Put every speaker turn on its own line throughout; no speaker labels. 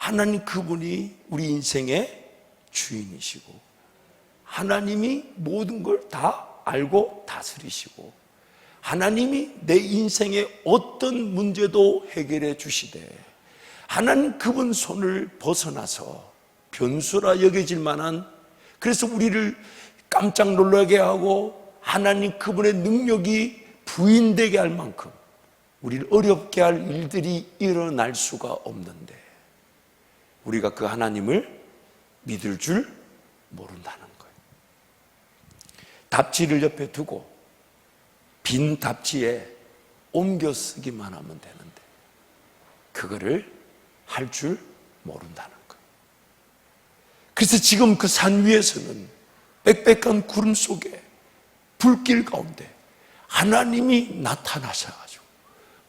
하나님 그분이 우리 인생의 주인이시고 하나님이 모든 걸 다 알고 다스리시고 하나님이 내 인생의 어떤 문제도 해결해 주시되 하나님 그분 손을 벗어나서 변수라 여겨질 만한, 그래서 우리를 깜짝 놀라게 하고 하나님 그분의 능력이 부인되게 할 만큼 우리를 어렵게 할 일들이 일어날 수가 없는데 우리가 그 하나님을 믿을 줄 모른다는 거예요. 답지를 옆에 두고 빈 답지에 옮겨 쓰기만 하면 되는데 그거를 할 줄 모른다는 거예요. 그래서 지금 그 산 위에서는 빽빽한 구름 속에 불길 가운데 하나님이 나타나셔가지고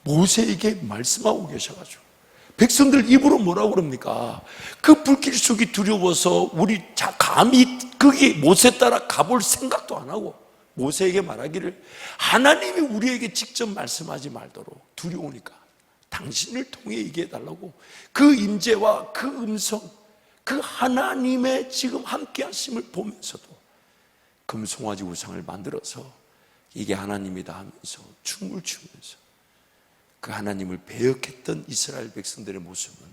모세에게 말씀하고 계셔가지고 백성들 입으로 뭐라고 그럽니까? 그 불길 속이 두려워서 우리 감히 거기 모세 따라 가볼 생각도 안 하고 모세에게 말하기를 하나님이 우리에게 직접 말씀하지 말도록 두려우니까 당신을 통해 얘기해 달라고 그 임재와 그 음성, 그 하나님의 지금 함께 하심을 보면서도 금송아지 우상을 만들어서 이게 하나님이다 하면서 춤을 추면서 그 하나님을 배역했던 이스라엘 백성들의 모습은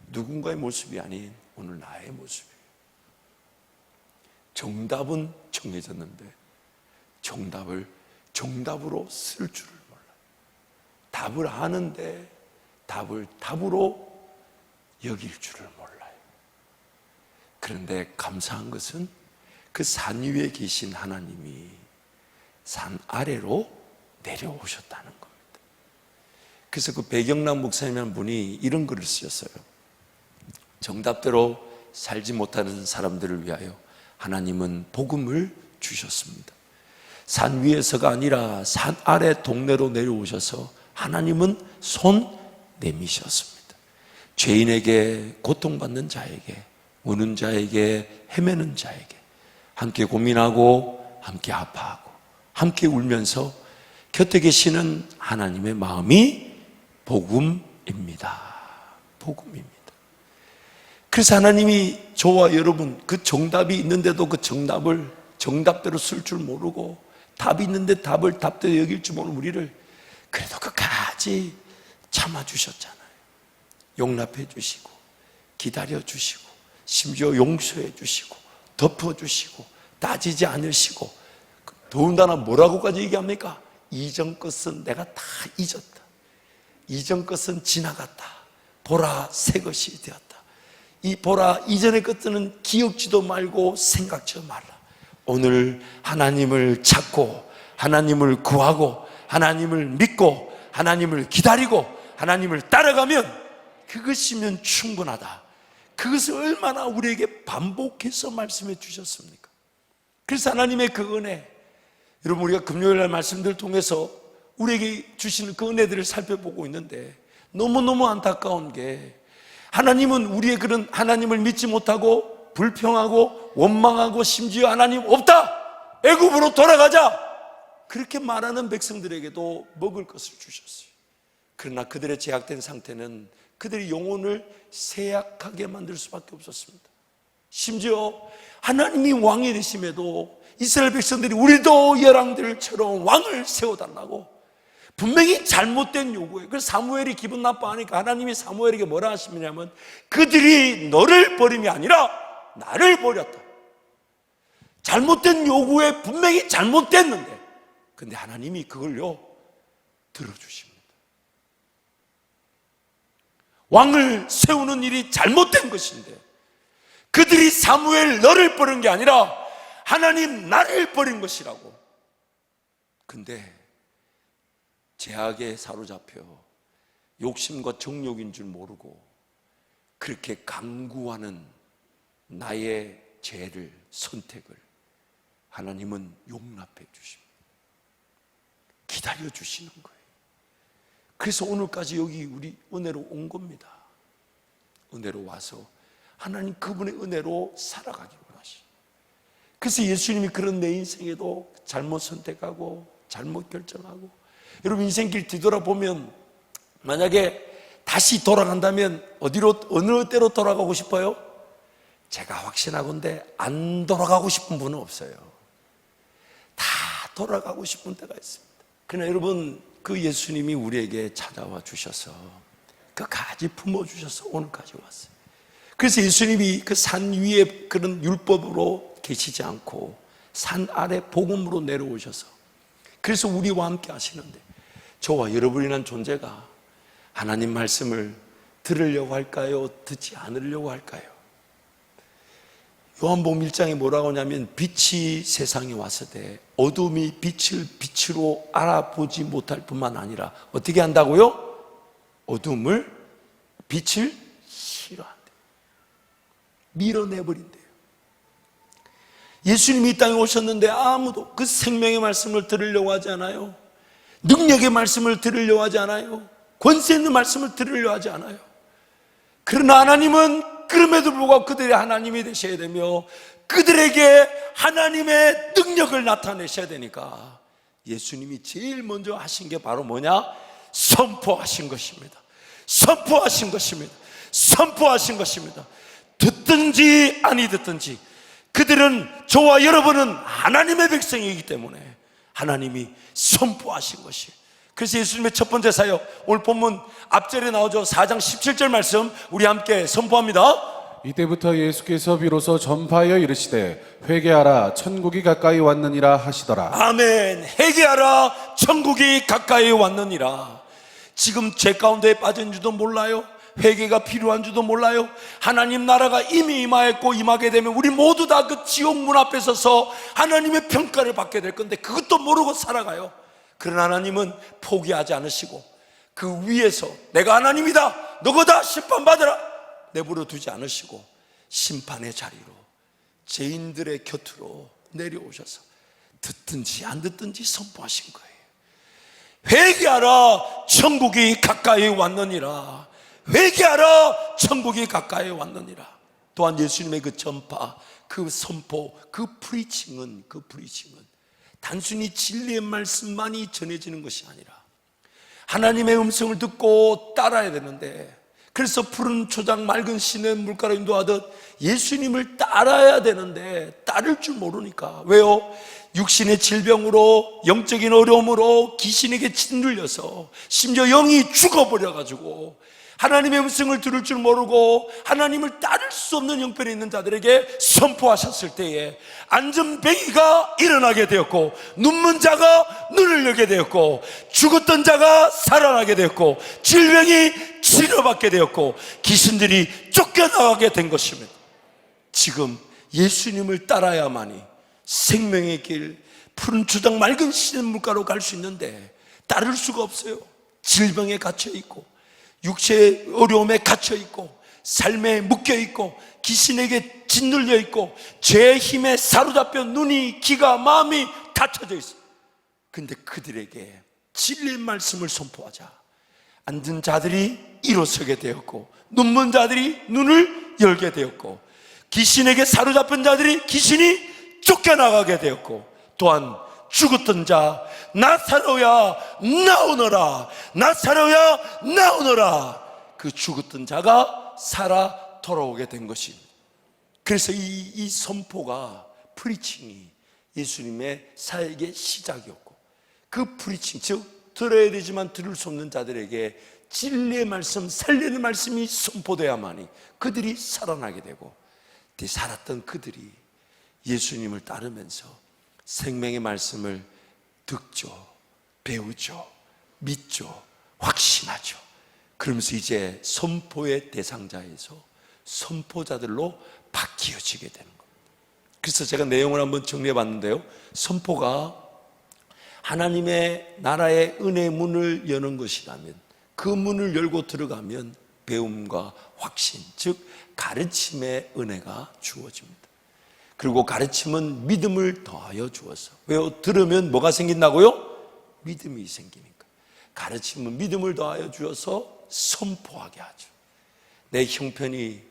누군가의 모습이 아닌 오늘 나의 모습이에요. 정답은 정해졌는데 정답을 정답으로 쓸 줄을 몰라요. 답을 아는데 답을 답으로 여길 줄을 몰라요. 그런데 감사한 것은 그 산 위에 계신 하나님이 산 아래로 내려오셨다는 겁니다. 그래서 그 배경락 목사님이라는 분이 이런 글을 쓰셨어요. 정답대로 살지 못하는 사람들을 위하여 하나님은 복음을 주셨습니다. 산 위에서가 아니라 산 아래 동네로 내려오셔서 하나님은 손 내미셨습니다. 죄인에게, 고통받는 자에게, 우는 자에게, 헤매는 자에게 함께 고민하고 함께 아파하고 함께 울면서 곁에 계시는 하나님의 마음이 복음입니다. 복음입니다. 그래서 하나님이 저와 여러분 그 정답이 있는데도 그 정답을 정답대로 쓸 줄 모르고 답이 있는데 답을 답대로 여길 줄 모르는 우리를 그래도 끝까지 참아주셨잖아요. 용납해 주시고 기다려 주시고 심지어 용서해 주시고 덮어주시고 따지지 않으시고 더군다나 뭐라고까지 얘기합니까? 이전 것은 내가 다 잊었다. 이전 것은 지나갔다. 보라 새 것이 되었다. 이 보라 이전의 것들은 기억지도 말고 생각지도 말라. 오늘 하나님을 찾고 하나님을 구하고 하나님을 믿고 하나님을 기다리고 하나님을 따라가면 그것이면 충분하다. 그것을 얼마나 우리에게 반복해서 말씀해 주셨습니까? 그래서 하나님의 그 은혜, 여러분 우리가 금요일날 말씀들을 통해서 우리에게 주시는 그 은혜들을 살펴보고 있는데 너무너무 안타까운 게 하나님은 우리의 그런 하나님을 믿지 못하고 불평하고 원망하고 심지어 하나님 없다! 애굽으로 돌아가자! 그렇게 말하는 백성들에게도 먹을 것을 주셨어요. 그러나 그들의 제약된 상태는 그들의 영혼을 쇠약하게 만들 수밖에 없었습니다. 심지어 하나님이 왕이 되심에도 이스라엘 백성들이 우리도 열왕들처럼 왕을 세워달라고 분명히 잘못된 요구예요. 그래서 사무엘이 기분 나빠하니까 하나님이 사무엘에게 뭐라 하시냐면 그들이 너를 버림이 아니라 나를 버렸다. 잘못된 요구에 분명히 잘못됐는데 근데 하나님이 그걸요 들어주십니다. 왕을 세우는 일이 잘못된 것인데 그들이 사무엘 너를 버린 게 아니라 하나님 나를 버린 것이라고. 근데 제약에 사로잡혀 욕심과 정욕인 줄 모르고 그렇게 강구하는 나의 죄를, 선택을 하나님은 용납해 주십니다. 기다려 주시는 거예요. 그래서 오늘까지 여기 우리 은혜로 온 겁니다. 은혜로 와서 하나님 그분의 은혜로 살아가기를 원하시죠. 그래서 예수님이 그런 내 인생에도 잘못 선택하고 잘못 결정하고 여러분 인생길 뒤돌아보면 만약에 다시 돌아간다면 어느 때로 돌아가고 싶어요? 제가 확신하건대 안 돌아가고 싶은 분은 없어요. 다 돌아가고 싶은 때가 있습니다. 그러나 여러분, 그 예수님이 우리에게 찾아와 주셔서 끝까지 품어주셔서 오늘까지 왔어요. 그래서 예수님이 그 산 위에 그런 율법으로 계시지 않고 산 아래 복음으로 내려오셔서 그래서 우리와 함께 하시는데, 저와 여러분이란 존재가 하나님 말씀을 들으려고 할까요? 듣지 않으려고 할까요? 요한복음 1장에 뭐라고 하냐면, 빛이 세상에 왔을 때 어둠이 빛을 빛으로 알아보지 못할 뿐만 아니라 어떻게 한다고요? 어둠을 빛을 싫어한대요. 밀어내버린대요. 예수님이 이 땅에 오셨는데 아무도 그 생명의 말씀을 들으려고 하지 않아요. 능력의 말씀을 들으려고 하지 않아요. 권세 있는 말씀을 들으려고 하지 않아요. 그러나 하나님은 그럼에도 불구하고 그들의 하나님이 되셔야 되며 그들에게 하나님의 능력을 나타내셔야 되니까 예수님이 제일 먼저 하신 게 바로 뭐냐? 선포하신 것입니다. 선포하신 것입니다. 선포하신 것입니다. 듣든지 아니 듣든지 그들은, 저와 여러분은 하나님의 백성이기 때문에 하나님이 선포하신 것이에요. 그래서 예수님의 첫 번째 사역, 오늘 본문 앞절에 나오죠. 4장 17절 말씀 우리 함께 선포합니다.
이때부터 예수께서 비로소 전파하여 이르시되 회개하라 천국이 가까이 왔느니라 하시더라.
아멘. 회개하라 천국이 가까이 왔느니라. 지금 죄 가운데 빠진 줄도 몰라요. 회개가 필요한 줄도 몰라요. 하나님 나라가 이미 임하였고 임하게 되면 우리 모두 다 그 지옥 문 앞에 서서 하나님의 평가를 받게 될 건데 그것도 모르고 살아가요. 그러나 하나님은 포기하지 않으시고 그 위에서 내가 하나님이다, 너거다, 심판받으라 내버려 두지 않으시고 심판의 자리로 죄인들의 곁으로 내려오셔서 듣든지 안 듣든지 선포하신 거예요. 회개하라 천국이 가까이 왔느니라. 회개하라 천국이 가까이 왔느니라. 또한 예수님의 그 전파, 그 선포, 그 프리칭은 단순히 진리의 말씀만이 전해지는 것이 아니라 하나님의 음성을 듣고 따라야 되는데, 그래서 푸른 초장 맑은 시내 물가로 인도하듯 예수님을 따라야 되는데 따를 줄 모르니까. 왜요? 육신의 질병으로, 영적인 어려움으로 귀신에게 짓눌려서 심지어 영이 죽어버려가지고 하나님의 음성을 들을 줄 모르고 하나님을 따를 수 없는 형편에 있는 자들에게 선포하셨을 때에 안전뱅이가 일어나게 되었고, 눈먼 자가 눈을 열게 되었고, 죽었던 자가 살아나게 되었고, 질병이 치료받게 되었고, 귀신들이 쫓겨나가게 된 것입니다. 지금 예수님을 따라야만이 생명의 길, 푸른 초장 맑은 시냇물가로 갈 수 있는데 따를 수가 없어요. 질병에 갇혀있고, 육체의 어려움에 갇혀있고, 삶에 묶여있고, 귀신에게 짓눌려있고, 죄의 힘에 사로잡혀 눈이, 귀가, 마음이 닫혀져 있어요. 근데 그들에게 진리의 말씀을 선포하자 앉은 자들이 일어서게 되었고, 눈먼 자들이 눈을 열게 되었고, 귀신에게 사로잡힌 자들이 귀신이 쫓겨나가게 되었고, 또한 죽었던 자 나사로야 나오너라, 나사로야 나오너라, 그 죽었던 자가 살아 돌아오게 된 것입니다. 그래서 이 선포가, 프리칭이 예수님의 사역의 시작이었고, 그 프리칭, 즉 들어야 되지만 들을 수 없는 자들에게 진리의 말씀, 살리는 말씀이 선포되어야만이 그들이 살아나게 되고, 살았던 그들이 예수님을 따르면서 생명의 말씀을 듣죠, 배우죠, 믿죠, 확신하죠. 그러면서 이제 선포의 대상자에서 선포자들로 바뀌어지게 되는 겁니다. 그래서 제가 내용을 한번 정리해 봤는데요, 선포가 하나님의 나라의 은혜의 문을 여는 것이라면, 그 문을 열고 들어가면 배움과 확신, 즉 가르침의 은혜가 주어집니다. 그리고 가르침은 믿음을 더하여 주어서, 왜요? 들으면 뭐가 생긴다고요? 믿음이 생기니까. 가르침은 믿음을 더하여 주어서 선포하게 하죠. 내 형편이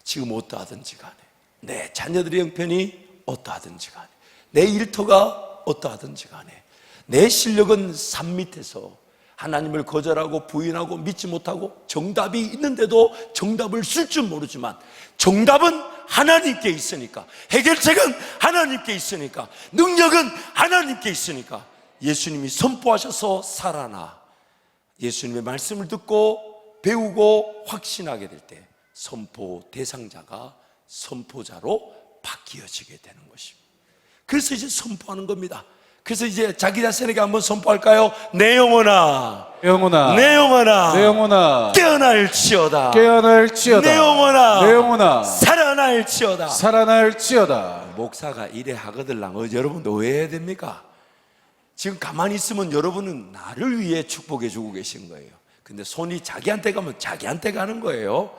지금 어떠하든지 간에, 내 자녀들의 형편이 어떠하든지 간에, 내 일터가 어떠하든지 간에, 내 실력은 산 밑에서 하나님을 거절하고 부인하고 믿지 못하고 정답이 있는데도 정답을 쓸 줄 모르지만 정답은 하나님께 있으니까, 해결책은 하나님께 있으니까, 능력은 하나님께 있으니까 예수님이 선포하셔서 살아나 예수님의 말씀을 듣고 배우고 확신하게 될 때 선포 대상자가 선포자로 바뀌어지게 되는 것입니다. 그래서 이제 선포하는 겁니다. 그래서 이제 자기 자신에게 한번 선포할까요? 내 영혼아,
영혼아,
내 영혼아,
내 영혼아,
깨어날지어다.
깨어날지어다.
내 영혼아,
내 영혼아,
살아날지어다.
살아날지어다.
목사가 이래 하거들랑 여러분도 왜 해야 됩니까? 지금 가만히 있으면 여러분은 나를 위해 축복해 주고 계신 거예요. 근데 손이 자기한테 가면 자기한테 가는 거예요.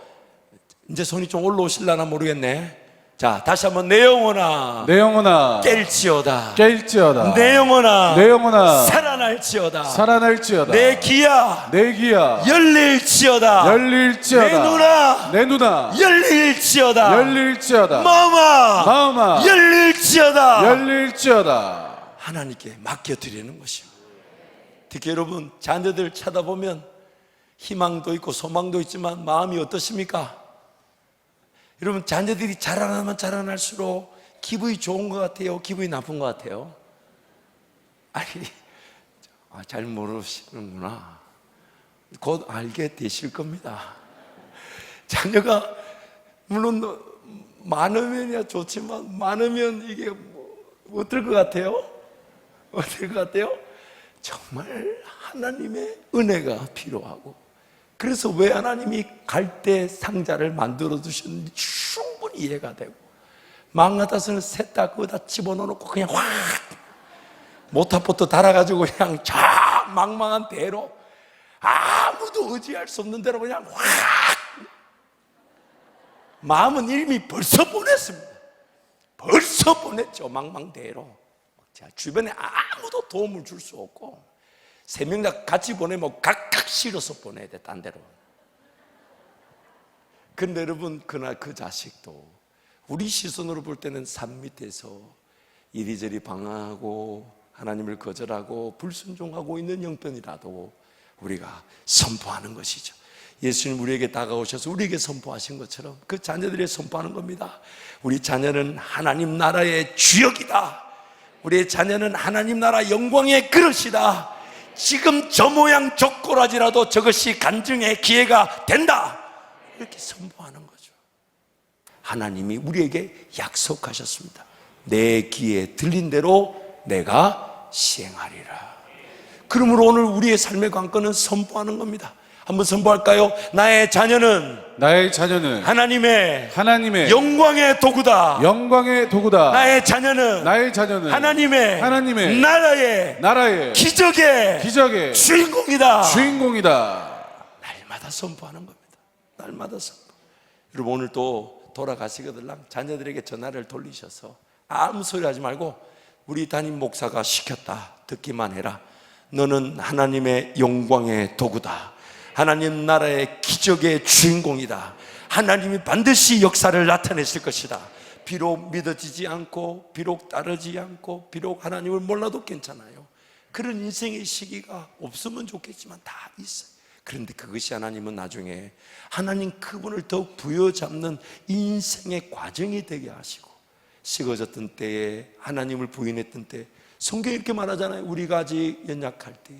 이제 손이 좀 올라오실라나 모르겠네. 자, 다시 한번 내 영혼아,
내 영혼아,
깰지어다.
깰지어다.
내 영혼아,
내 영혼아,
살아날지어다.
살아날지어다.
내 귀야,
내 귀야,
열릴지어다.
열릴지어다.
내 눈아,
내 눈아,
열릴지어다.
열릴지어다.
마음아,
마음아,
열릴지어다.
열릴지어다.
하나님께 맡겨드리는 것입니다. 특히 여러분 자녀들 쳐다보면 희망도 있고 소망도 있지만 마음이 어떠십니까? 여러분 자녀들이 자라나면 자라날수록 기분이 좋은 것 같아요? 기분이 나쁜 것 같아요? 아니, 잘 모르시는구나. 곧 알게 되실 겁니다. 자녀가 물론 많으면야 좋지만 많으면 이게 어떨 것 같아요? 어떨 것 같아요? 정말 하나님의 은혜가 필요하고, 그래서 왜 하나님이 갈대 상자를 만들어 두셨는지 충분히 이해가 되고, 마음 같아서는 셋 다 그거다 집어넣어놓고 그냥 확 모타포트 달아가지고 그냥 저 망망한 대로 아무도 의지할 수 없는 대로 그냥 확, 마음은 이미 벌써 보냈습니다. 벌써 보냈죠. 망망대로. 주변에 아무도 도움을 줄 수 없고, 세 명 다 같이 보내면 각각 실어서 보내야 돼, 딴 데로. 근데 여러분, 그날 그 자식도 우리 시선으로 볼 때는 산 밑에서 이리저리 방황하고 하나님을 거절하고 불순종하고 있는 형편이라도 우리가 선포하는 것이죠. 예수님 우리에게 다가오셔서 우리에게 선포하신 것처럼 그 자녀들에게 선포하는 겁니다. 우리 자녀는 하나님 나라의 주역이다. 우리의 자녀는 하나님 나라 영광의 그릇이다. 지금 저 모양 저 꼬라지라도 저것이 간증의 기회가 된다. 이렇게 선포하는 거죠. 하나님이 우리에게 약속하셨습니다. 내 귀에 들린 대로 내가 시행하리라. 그러므로 오늘 우리의 삶의 관건은 선포하는 겁니다. 한번 선포할까요? 나의 자녀는 하나님의 영광의 도구다.
영광의 도구다.
나의 자녀는 하나님의 나라의 기적의 주인공이다. 날마다 선포하는 겁니다. 날마다 선포. 여러분 오늘 또 돌아가시거들랑 자녀들에게 전화를 돌리셔서 아무 소리 하지 말고, 우리 담임 목사가 시켰다 듣기만 해라. 너는 하나님의 영광의 도구다. 하나님 나라의 기적의 주인공이다. 하나님이 반드시 역사를 나타내실 것이다. 비록 믿어지지 않고, 비록 따르지 않고, 비록 하나님을 몰라도 괜찮아요. 그런 인생의 시기가 없으면 좋겠지만 다 있어요. 그런데 그것이 하나님은 나중에 하나님 그분을 더욱 부여잡는 인생의 과정이 되게 하시고, 식어졌던 때에 하나님을 부인했던 때, 성경이 이렇게 말하잖아요. 우리가 아직 연약할 때,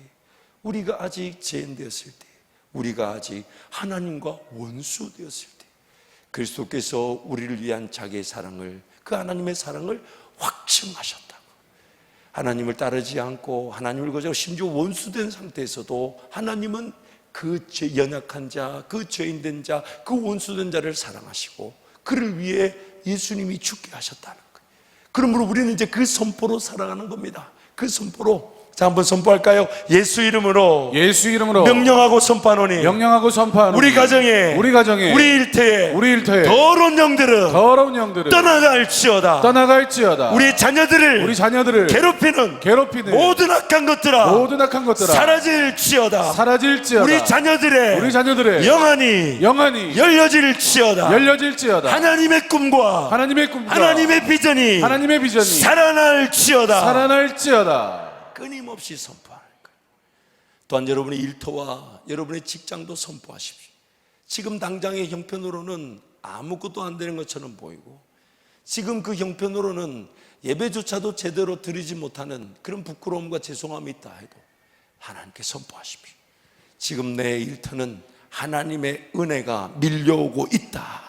우리가 아직 죄인 되었을 때, 우리가 아직 하나님과 원수 되었을 때, 그리스도께서 우리를 위한 자기의 사랑을, 그 하나님의 사랑을 확증하셨다고. 하나님을 따르지 않고 하나님을 거절하고 심지어 원수된 상태에서도 하나님은 그 연약한 자, 그 죄인된 자, 그 원수된 자를 사랑하시고 그를 위해 예수님이 죽게 하셨다는 거예요. 그러므로 우리는 이제 그 선포로 살아가는 겁니다. 그 선포로. 자, 한번 선포할까요? 예수 이름으로 명령하고 선포하노니 우리 가정에 우리 일터에 더러운 영들은 떠나갈지어다. 우리 자녀들을 괴롭히는 모든 악한 것들아 사라질지어다. 우리 자녀들의 영안이 열려질지어다. 하나님의 꿈과 하나님의 비전이 살아날지어다. 끊임없이 선포하는 거예요. 또한 여러분의 일터와 여러분의 직장도 선포하십시오. 지금 당장의 형편으로는 아무것도 안 되는 것처럼 보이고, 지금 그 형편으로는 예배조차도 제대로 드리지 못하는 그런 부끄러움과 죄송함이 있다 해도 하나님께 선포하십시오. 지금 내 일터는 하나님의 은혜가 밀려오고 있다.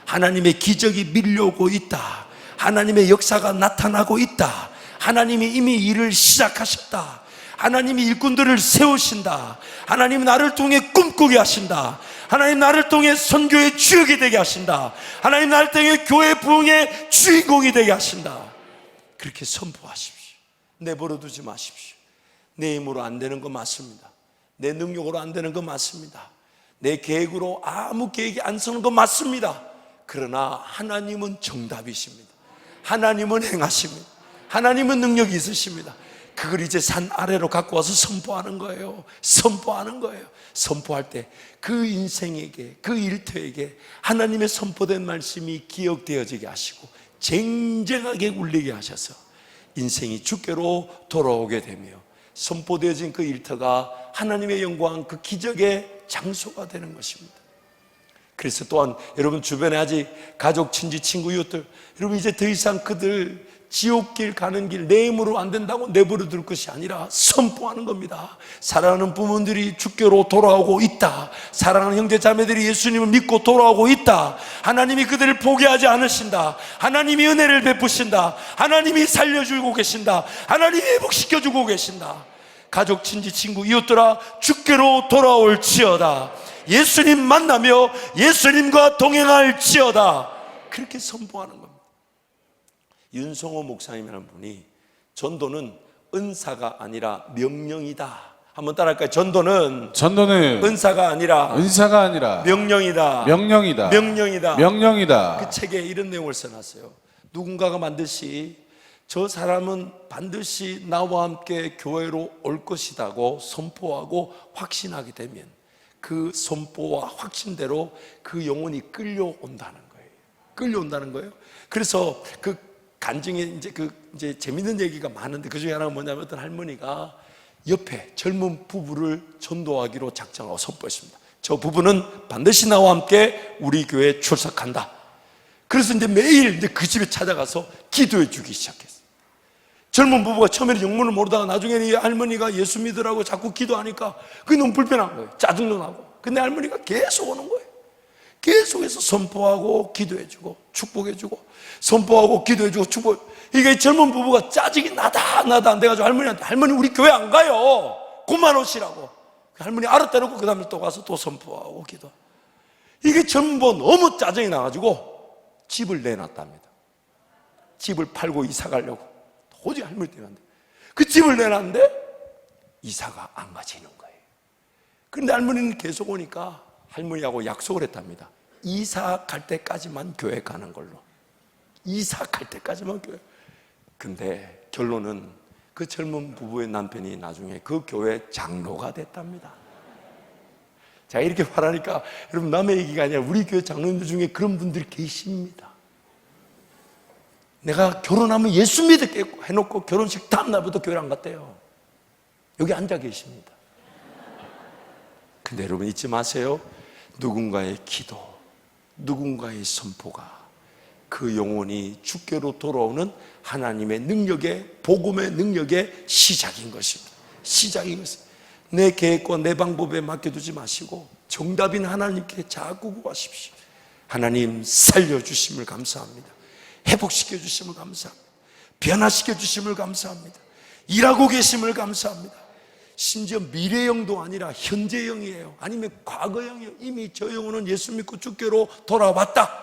하나님의 기적이 밀려오고 있다. 하나님의 역사가 나타나고 있다. 하나님이 이미 일을 시작하셨다. 하나님이 일꾼들을 세우신다. 하나님 나를 통해 꿈꾸게 하신다. 하나님 나를 통해 선교의 주역이 되게 하신다. 하나님 나를 통해 교회 부흥의 주인공이 되게 하신다. 그렇게 선포하십시오. 내버려 두지 마십시오. 내 힘으로 안 되는 거 맞습니다. 내 능력으로 안 되는 거 맞습니다. 내 계획으로 아무 계획이 안 서는 거 맞습니다. 그러나 하나님은 정답이십니다. 하나님은 행하십니다. 하나님은 능력이 있으십니다. 그걸 이제 산 아래로 갖고 와서 선포하는 거예요. 선포하는 거예요. 선포할 때 그 인생에게, 그 일터에게 하나님의 선포된 말씀이 기억되어지게 하시고 쟁쟁하게 울리게 하셔서 인생이 주께로 돌아오게 되며 선포되어진 그 일터가 하나님의 영광, 그 기적의 장소가 되는 것입니다. 그래서 또한 여러분 주변에 아직 가족, 친지, 친구, 이웃들, 여러분 이제 더 이상 그들 지옥길 가는 길 내 힘으로 안 된다고 내버려 둘 것이 아니라 선포하는 겁니다. 사랑하는 부모들이 주께로 돌아오고 있다. 사랑하는 형제 자매들이 예수님을 믿고 돌아오고 있다. 하나님이 그들을 포기하지 않으신다. 하나님이 은혜를 베푸신다. 하나님이 살려주고 계신다. 하나님이 회복시켜주고 계신다. 가족, 친지, 친구, 이웃들아 주께로 돌아올지어다. 예수님 만나며 예수님과 동행할지어다. 그렇게 선포하는 겁니다. 윤성호 목사님이라는 분이 전도는 은사가 아니라 명령이다. 한번 따라할까요? 전도는 은사가 아니라 명령이다. 명령이다. 그 책에 이런 내용을 써놨어요. 누군가가 반드시 저 사람은 반드시 나와 함께 교회로 올 것이라고 선포하고 확신하게 되면 그 선포와 확신대로 그 영혼이 끌려온다는 거예요. 끌려온다는 거예요. 그래서 그 간증에 이제 재밌는 얘기가 많은데 그 중에 하나가 뭐냐면 어떤 할머니가 옆에 젊은 부부를 전도하기로 작정하고 선포했습니다. 저 부부는 반드시 나와 함께 우리 교회에 출석한다. 그래서 이제 매일 이제 그 집에 찾아가서 기도해 주기 시작했어요. 젊은 부부가 처음에는 영문을 모르다가 나중에는 이 할머니가 예수 믿으라고 자꾸 기도하니까 그게 너무 불편한 거예요. 짜증도 나고. 근데 할머니가 계속 오는 거예요. 계속해서 선포하고 기도해주고 축복해주고 선포하고 기도해주고 축복. 이게 젊은 부부가 짜증이 나다 안 돼가지고 할머니한테 할머니 우리 교회 안 가요. 그만 오시라고. 할머니 알았다 놓고 그 다음에 또 가서 또 선포하고 기도. 이게 전부 너무 짜증이 나가지고 집을 내놨답니다. 집을 팔고 이사 가려고. 도저히 할머니 때문에 안 돼. 그 집을 내놨는데 이사가 안 가지는 거예요. 그런데 할머니는 계속 오니까 할머니하고 약속을 했답니다. 이사 갈 때까지만 교회 가는 걸로. 이사 갈 때까지만 교회. 근데 결론은 그 젊은 부부의 남편이 나중에 그 교회 장로가 됐답니다. 자, 이렇게 말하니까 여러분 남의 얘기가 아니라 우리 교회 장로님들 중에 그런 분들이 계십니다. 내가 결혼하면 예수 믿을게 해놓고 결혼식 다음날부터 교회 안 갔대요. 여기 앉아 계십니다. 근데 여러분 잊지 마세요. 누군가의 기도, 누군가의 선포가 그 영혼이 주께로 돌아오는 하나님의 능력의, 복음의 능력의 시작인 것입니다. 시작인 것입니다. 내 계획과 내 방법에 맡겨두지 마시고 정답인 하나님께 자꾸 구하십시오. 하나님 살려주심을 감사합니다. 회복시켜 주심을 감사합니다. 변화시켜 주심을 감사합니다. 일하고 계심을 감사합니다. 심지어 미래형도 아니라 현재형이에요. 아니면 과거형이에요. 이미 저 영혼은 예수 믿고 주께로 돌아왔다.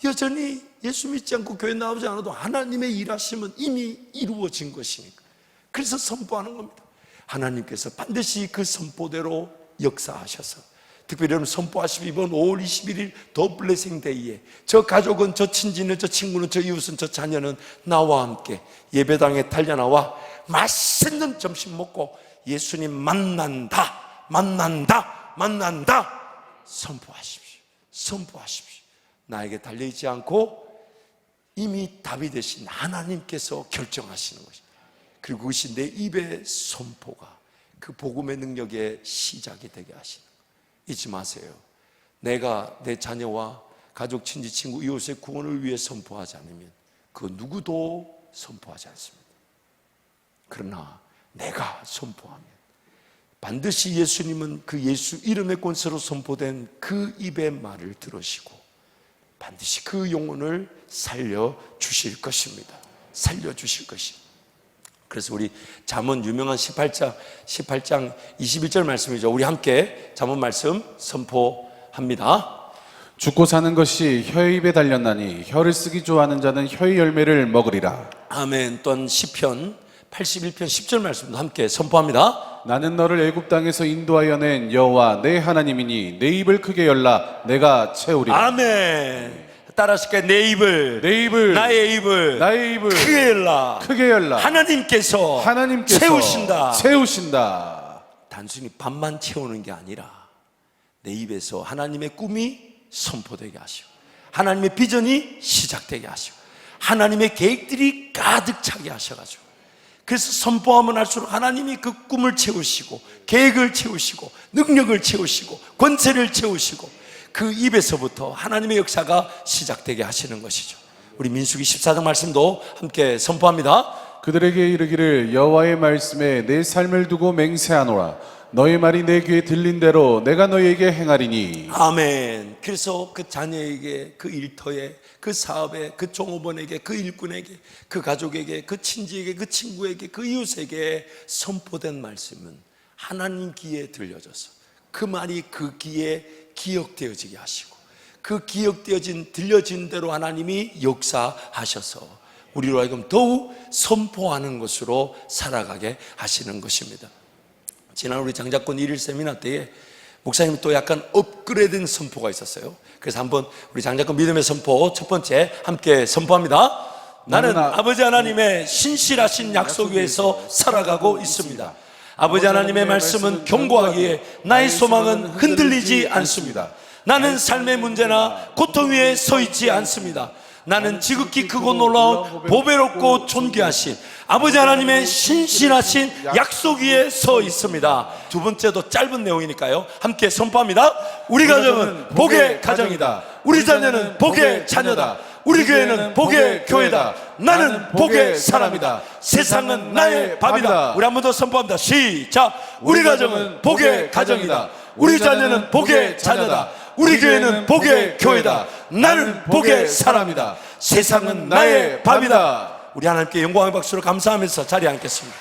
여전히 예수 믿지 않고 교회 나오지 않아도 하나님의 일하심은 이미 이루어진 것이니까. 그래서 선포하는 겁니다. 하나님께서 반드시 그 선포대로 역사하셔서 특별히 여러분 선포하시고 이번 5월 21일 더 블레싱 데이에 저 가족은, 저 친지는, 저 친구는, 저 이웃은, 저 자녀는 나와 함께 예배당에 달려나와 맛있는 점심 먹고 예수님 만난다 선포하십시오. 선포하십시오. 나에게 달려있지 않고 이미 답이 되신 하나님께서 결정하시는 것입니다. 그리고 그것이 내 입의 선포가 그 복음의 능력의 시작이 되게 하시는 거예요. 잊지 마세요. 내가 내 자녀와 가족, 친지, 친구, 이웃의 구원을 위해 선포하지 않으면 그 누구도 선포하지 않습니다. 그러나 내가 선포하면 반드시 예수님은 그 예수 이름의 권세로 선포된 그 입의 말을 들으시고 반드시 그 영혼을 살려주실 것입니다. 살려주실 것입니다. 그래서 우리 잠언 유명한 18장 21절 말씀이죠. 우리 함께 잠언 말씀 선포합니다.
죽고 사는 것이 혀의 입에 달렸나니 혀를 쓰기 좋아하는 자는 혀의 열매를 먹으리라.
아멘. 또한 시편 81편 10절 말씀도 함께 선포합니다.
나는 너를 애굽 땅에서 인도하여 낸 여호와 내 하나님이니 내 입을 크게 열라 내가 채우리라.
아멘. 따라하실까요? 내 입을, 나의 입을 크게 열라.
크게 열라.
하나님께서 채우신다. 단순히 밥만 채우는 게 아니라 내 입에서 하나님의 꿈이 선포되게 하시고 하나님의 비전이 시작되게 하시고 하나님의 계획들이 가득 차게 하셔가지고 그래서 선포하면 할수록 하나님이 그 꿈을 채우시고 계획을 채우시고 능력을 채우시고 권세를 채우시고 그 입에서부터 하나님의 역사가 시작되게 하시는 것이죠. 우리 민수기 14장 말씀도 함께 선포합니다.
그들에게 이르기를 여호와의 말씀에 내 삶을 두고 맹세하노라. 너의 말이 내 귀에 들린 대로 내가 너희에게 행하리니.
아멘. 그래서 그 자녀에게, 그 일터에, 그 사업에, 그 종업원에게, 그 일꾼에게, 그 가족에게, 그 친지에게, 그 친구에게, 그 이웃에게 선포된 말씀은 하나님 귀에 들려져서 그 말이 그 귀에 기억되어지게 하시고 그 기억되어진 들려진 대로 하나님이 역사하셔서 우리로 하여금 더욱 선포하는 것으로 살아가게 하시는 것입니다. 지난 우리 장자권 1일 세미나 때에 목사님이 또 약간 업그레이드된 선포가 있었어요. 그래서 한번 우리 장자권 믿음의 선포 첫 번째 함께 선포합니다. 나는 아버지 하나님의 신실하신 약속 위에서 살아가고 있습니다. 아버지 하나님의 말씀은 견고하기에 나의 소망은 흔들리지 않습니다. 나는 삶의 문제나 고통 위에 서 있지 않습니다. 나는 지극히 크고 놀라운 보배롭고 존귀하신 아버지 하나님의 신실하신 약속 위에 서 있습니다. 두 번째도 짧은 내용이니까요. 함께 선포합니다. 우리 가정은 복의 가정이다. 우리 자녀는 복의 자녀다. 우리 교회는 복의 교회다. 나는 복의 사람이다. 세상은 나의 밥이다. 우리 한 번 더 선포합니다. 시작. 우리 가정은 복의 가정이다. 우리 자녀는 복의 자녀다. 우리 교회는 복의 교회다. 나는 복의 사람이다. 세상은 나의 밥이다. 우리 하나님께 영광의 박수로 감사하면서 자리에 앉겠습니다.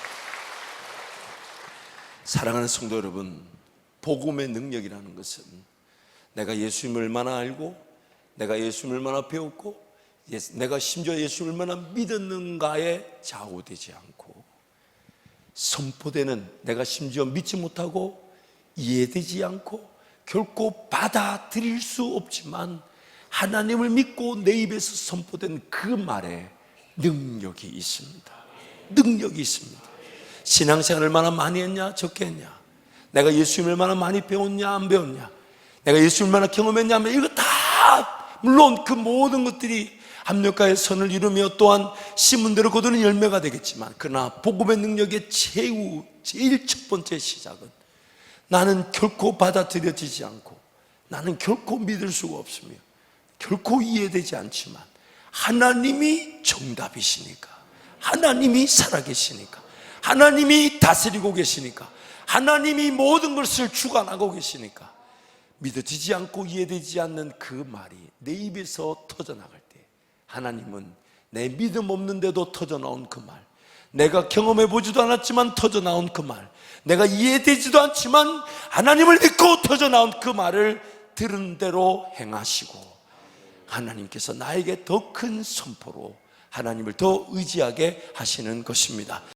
사랑하는 성도 여러분, 복음의 능력이라는 것은 내가 예수님을 얼마나 알고 내가 예수님을 얼마나 배웠고 내가 심지어 예수님을 얼마나 믿었는가에 좌우되지 않고 선포되는 내가 심지어 믿지 못하고 이해되지 않고 결코 받아들일 수 없지만 하나님을 믿고 내 입에서 선포된 그 말에 능력이 있습니다. 능력이 있습니다. 신앙생활을 얼마나 많이 했냐 적게 했냐, 내가 예수님을 얼마나 많이 배웠냐 안 배웠냐, 내가 예수님을 얼마나 경험했냐 하면 이거 다 물론 그 모든 것들이 합력과의 선을 이루며 또한 심은 대로 거두는 열매가 되겠지만 그러나 복음의 능력의 제일 첫 번째 시작은 나는 결코 받아들여지지 않고 나는 결코 믿을 수가 없으며 결코 이해되지 않지만 하나님이 정답이시니까, 하나님이 살아계시니까, 하나님이 다스리고 계시니까, 하나님이 모든 것을 주관하고 계시니까 믿어지지 않고 이해되지 않는 그 말이 내 입에서 터져나갈 때 하나님은 내 믿음 없는데도 터져나온 그 말, 내가 경험해보지도 않았지만 터져나온 그 말, 내가 이해되지도 않지만 하나님을 믿고 터져나온 그 말을 들은 대로 행하시고 하나님께서 나에게 더 큰 선포로 하나님을 더 의지하게 하시는 것입니다.